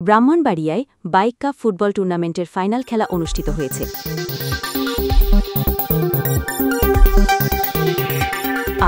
ব্রাহ্মণবাড়িয়ায় bike cup football টুর্নামেন্টের final খেলা অনুষ্ঠিত হয়েছে।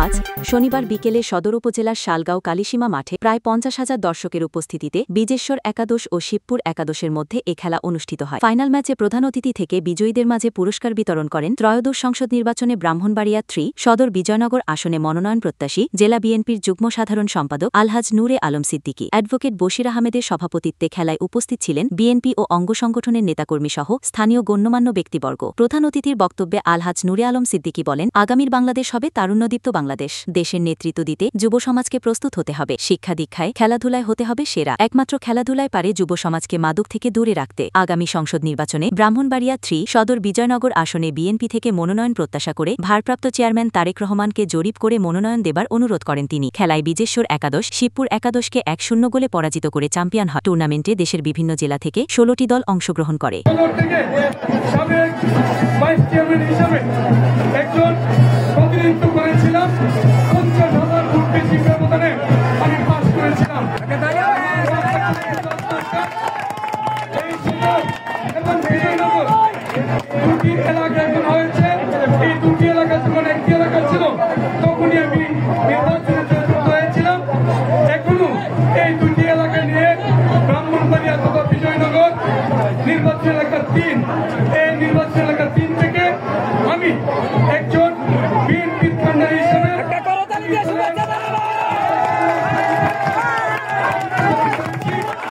আজ শনিবার বিকেলে সদর উপজেলার শালগাঁও কালিসীমা মাঠে প্রায় 50,000 দর্শকের উপস্থিতিতে বীজেশ্বর একাদশ ও শিবপুর একাদশের মধ্যে এ খেলা অনুষ্ঠিত হয়। ফাইনাল ম্যাচে প্রধান অতিথি থেকে বিজয়ীদের মাঝে পুরস্কার বিতরণ করেন ত্রয়োদশ সংসদ নির্বাচনে ব্রাহ্মণবাড়িয়া 3 সদর বিজয়নগর আসনে মনোনয়ন প্রত্যাশী জেলা বিএনপির যুগ্ম সাধারণ সম্পাদক আলহাজ নূরে আলম সিদ্দিকী। অ্যাডভোকেট বশির আহমেদের সভাপতিত্বে খেলায় উপস্থিত ছিলেন বিএনপি ও অঙ্গ সংগঠনের নেতাকর্মী সহ স্থানীয় গণ্যমান্য ব্যক্তিবর্গ। প্রধান অতিথির বক্তব্যে আলহাজ নূরে আলম সিদ্দিকী বলেন, আগামীর বাংলাদেশ হবে তারুণ্যদীপ্ত বাংলাদেশ। দেশের নেতৃত্ব দিতে যুব সমাজকে প্রস্তুত হতে হবে। শিক্ষা দীক্ষায় খেলাধুলায় হতে হবে সেরা। একমাত্র খেলাধুলায় পারে যুব সমাজকে মাদক থেকে দূরে রাখতে। আগামী সংসদ নির্বাচনে ব্রাহ্মণবাড়িয়া 3 সদর বিজয়নগর আসনে বিএনপি থেকে মনোনয়ন প্রত্যাশা করে ভারপ্রাপ্ত চেয়ারম্যান তারেক রহমানকে জরিপ করে মনোনয়ন দেবার অনুরোধ করেন তিনি। খেলায় বীজেশ্বর একাদশ শিবপুর একাদশকে 1-0 গোলে পরাজিত করে চ্যাম্পিয়ন হয়। টুর্নামেন্টে দেশের বিভিন্ন জেলা থেকে 16টি দল অংশগ্রহণ করে। দুটি এলাকা এখন হয়েছে, এই দুটি এলাকা যখন একটি এলাকা ছিল তখনই আমি নির্বাচনে যুক্ত হয়েছিলাম। এখনো এই দুটি এলাকা নিয়ে ব্রাহ্মণবাড়িয়া তথা বিজয়নগর নির্বাচন এলাকার 3 এই নির্বাচন এলাকার 3